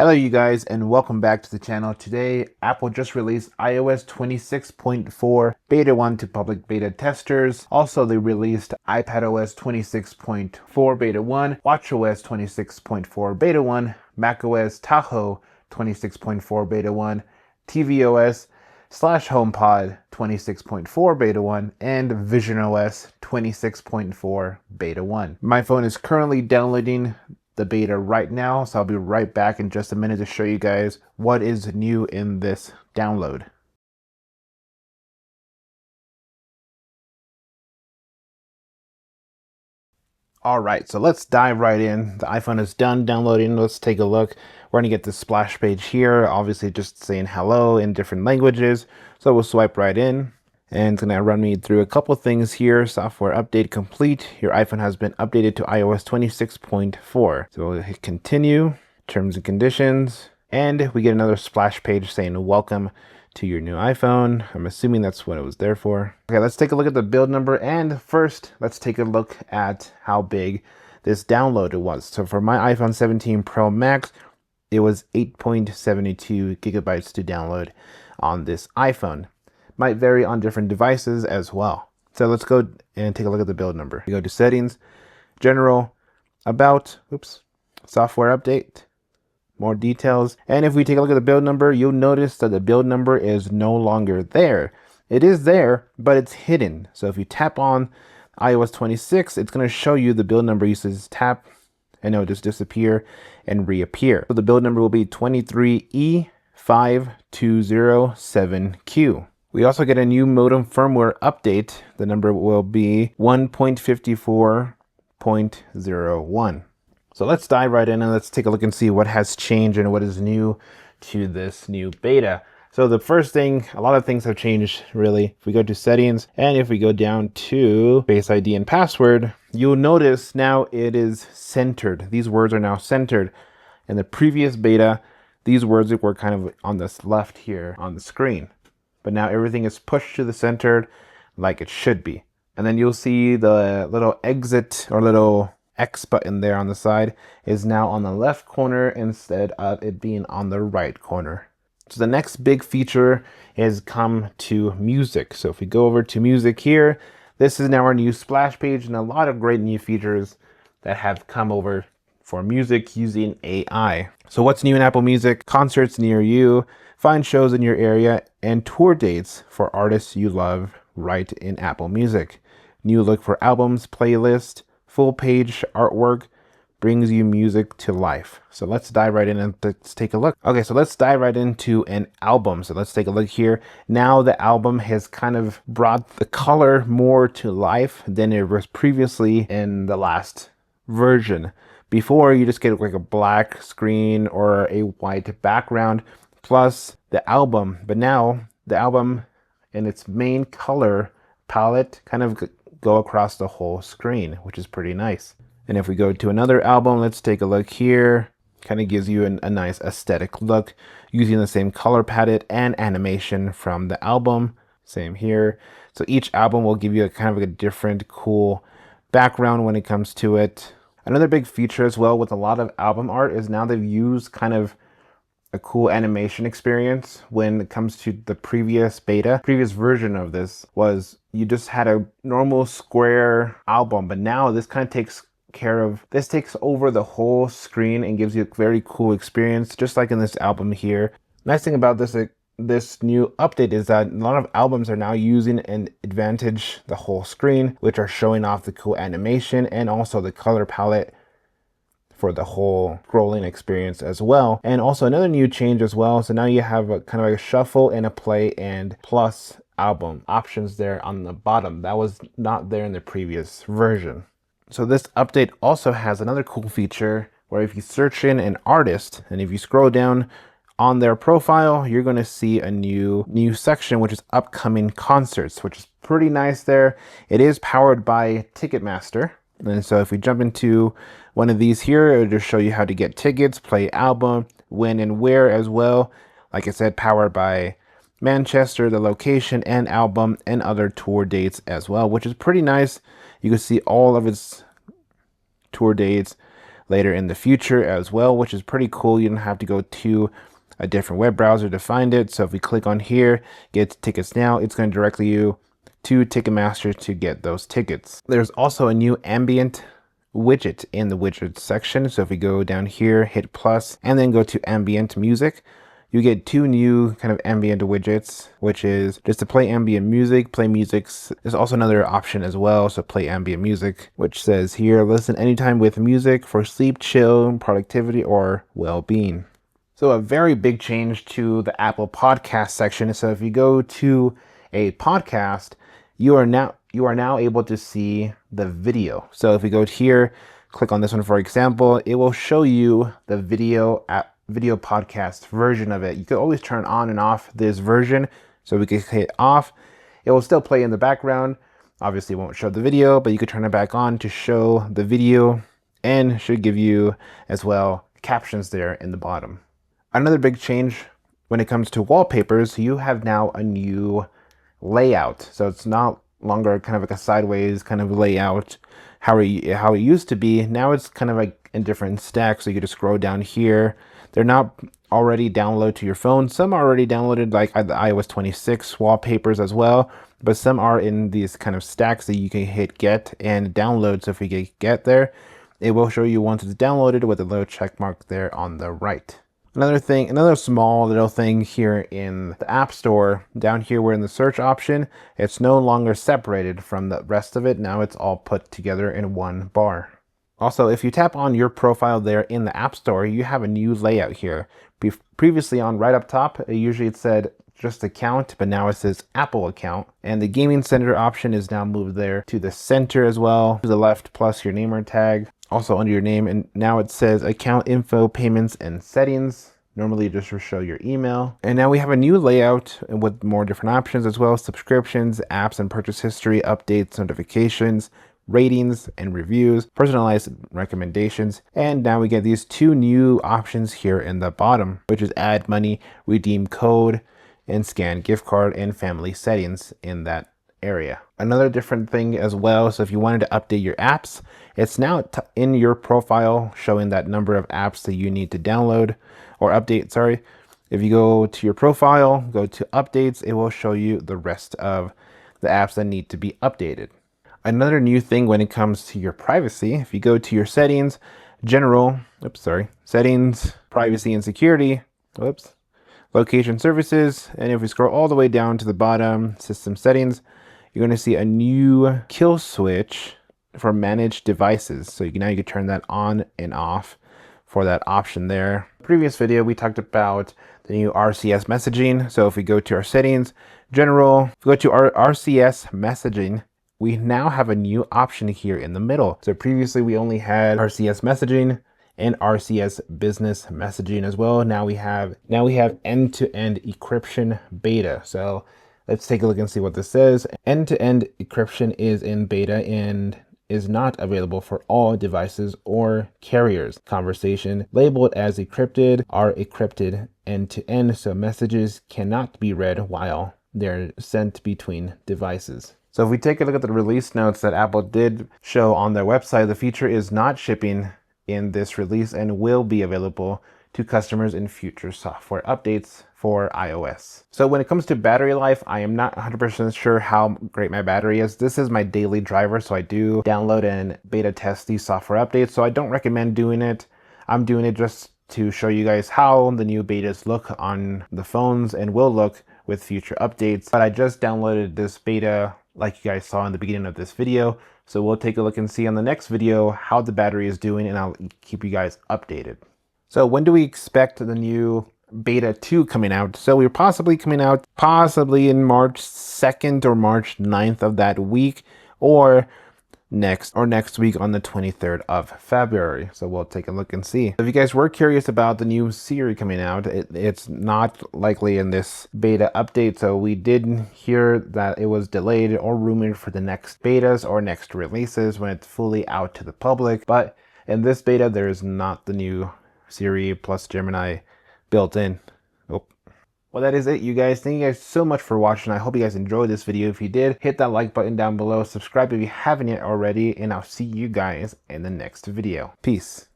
Hello you guys and welcome back to the channel. Today Apple just released iOS 26.4 beta 1 to public beta testers. Also they released iPadOS 26.4 beta 1, watchOS 26.4 beta 1, macOS Tahoe 26.4 beta 1, tvOS /HomePod 26.4 beta 1, and visionOS 26.4 beta 1. My phone is currently downloading the beta right now, so I'll be right back in just a minute to show you guys what is new in this download. Alright, so let's dive right in. The iPhone is done downloading. Let's take a look. We're going to get the splash page here, obviously just saying hello in different languages. So we'll swipe right in. And it's going to run me through a couple things here. Software update complete. Your iPhone has been updated to iOS 26.4. So we'll hit continue, terms and conditions, and we get another splash page saying welcome to your new iPhone. I'm assuming that's what it was there for. Okay, let's take a look at the build number. And first, let's take a look at how big this download was. So for my iPhone 17 Pro Max, it was 8.72 gigabytes to download on this iPhone. Might vary on different devices as well. So let's go and take a look at the build number. We go to settings, general, about, software update, more details. And if we take a look at the build number, you'll notice that the build number is no longer there. It is there, but it's hidden. So if you tap on iOS 26, it's going to show you the build number. You just tap and it'll just disappear and reappear. So the build number will be 23E5207Q. We also get a new modem firmware update. The number will be 1.54.01. So let's dive right in and let's take a look and see what has changed and what is new to this new beta. So the first thing, a lot of things have changed really. If we go to settings and if we go down to Face ID and password, you'll notice now it is centered. These words are now centered. In the previous beta, these words were kind of on this left here on the screen. But now everything is pushed to the center like it should be. And then you'll see the little exit or little X button there on the side is now on the left corner instead of it being on the right corner. So the next big feature is come to music. So if we go over to music here, this is now our new splash page and a lot of great new features that have come over for music using AI. So what's new in Apple Music? Concerts near you, find shows in your area, and tour dates for artists you love right in Apple Music. New look for albums, playlist, full page artwork, brings you music to life. So let's dive right in and let's take a look. Okay, so let's dive right into an album. So let's take a look here. Now the album has kind of brought the color more to life than it was previously in the last version. Before, you just get like a black screen or a white background plus the album. But now the album and its main color palette kind of go across the whole screen, which is pretty nice. And if we go to another album, let's take a look here. Kind of gives you a nice aesthetic look using the same color palette and animation from the album. Same here. So each album will give you a kind of a different cool background when it comes to it. Another big feature as well with a lot of album art is now they've used kind of a cool animation experience. When it comes to the previous version of this was you just had a normal square album, but now this kind of takes over the whole screen and gives you a very cool experience, just like in this album here. Nice thing about this new update is that a lot of albums are now using an advantage the whole screen, which are showing off the cool animation and also the color palette for the whole scrolling experience as well. And also another new change as well. So now you have a kind of like a shuffle and a play and plus album options there on the bottom. That was not there in the previous version. So this update also has another cool feature where if you search in an artist and if you scroll down on their profile, you're going to see a new section, which is upcoming concerts, which is pretty nice there. It is powered by Ticketmaster. And so if we jump into one of these here, it'll just show you how to get tickets, play album, when and where as well. Like I said, powered by Manchester, the location and album and other tour dates as well, which is pretty nice. You can see all of its tour dates, later in the future as well, which is pretty cool. You don't have to go to a different web browser to find it. So if we click on here, get tickets now, it's going to directly you to Ticketmaster to get those tickets. There's also a new ambient widget in the widgets section. So if we go down here, hit plus, and then go to ambient music, you get two new kind of ambient widgets, which is just to play ambient music, play music. There's also another option as well. So play ambient music, which says here, listen anytime with music for sleep, chill, productivity, or well-being. So a very big change to the Apple podcast section. So if you go to a podcast, you are now able to see the video. So if we go here, click on this one, for example, it will show you the video podcast version of it. You can always turn on and off this version. So we can hit off. It will still play in the background. Obviously it won't show the video, but you could turn it back on to show the video, and should give you as well captions there in the bottom. Another big change when it comes to wallpapers, you have now a new layout. So it's not longer kind of like a sideways kind of layout how it used to be. Now it's kind of like in different stacks. So you can just scroll down here. They're not already downloaded to your phone. Some are already downloaded, like the iOS 26 wallpapers as well, but some are in these kind of stacks that you can hit get and download. So if we get there, it will show you once it's downloaded with a little check mark there on the right. Another small little thing here in the App Store, down here we're in the search option, it's no longer separated from the rest of it. Now it's all put together in one bar. Also, if you tap on your profile there in the App Store, you have a new layout here. Previously on right up top, usually it said just account, but now it says Apple account. And the gaming center option is now moved there to the center as well, to the left, plus your name or tag. Also under your name, and now it says account info, payments, and settings. Normally just will show your email. And now we have a new layout with more different options as well: subscriptions, apps and purchase history, updates, notifications, ratings and reviews, personalized recommendations. And now we get these two new options here in the bottom, which is add money, redeem code, and scan gift card, and family settings in that area. Another different thing as well, so if you wanted to update your apps, it's now in your profile showing that number of apps that you need to download or update, sorry. If you go to your profile, go to updates, it will show you the rest of the apps that need to be updated. Another new thing when it comes to your privacy, if you go to your settings, settings, privacy and security, location services, and if we scroll all the way down to the bottom, system settings, you're going to see a new kill switch for managed devices. So now you can turn that on and off for that option there. Previous video, we talked about the new RCS messaging. So if we go to our settings, general, if we go to our RCS messaging, we now have a new option here in the middle. So previously we only had RCS messaging and RCS business messaging as well. Now we have end-to-end encryption beta. So let's take a look and see what this says. End-to-end encryption is in beta and is not available for all devices or carriers. Conversation labeled as encrypted are encrypted end-to-end, so messages cannot be read while they're sent between devices. So if we take a look at the release notes that Apple did show on their website, the feature is not shipping in this release and will be available to customers in future software updates for iOS. So when it comes to battery life, I am not 100% sure how great my battery is. This is my daily driver, so I do download and beta test these software updates, so I don't recommend doing it. I'm doing it just to show you guys how the new betas look on the phones and will look with future updates. But I just downloaded this beta like you guys saw in the beginning of this video. So we'll take a look and see on the next video how the battery is doing, and I'll keep you guys updated. So when do we expect the new beta 2 coming out? So we're possibly coming out in March 2nd or March 9th of that week, or next week on the 23rd of February. So we'll take a look and see. If you guys were curious about the new Siri coming out, it's not likely in this beta update. So we did hear that it was delayed or rumored for the next betas or next releases when it's fully out to the public. But in this beta, there is not the new Siri plus Gemini built in. Well, that is it, you guys. Thank you guys so much for watching. I hope you guys enjoyed this video. If you did, hit that like button down below, subscribe if you haven't yet already, and I'll see you guys in the next video. Peace.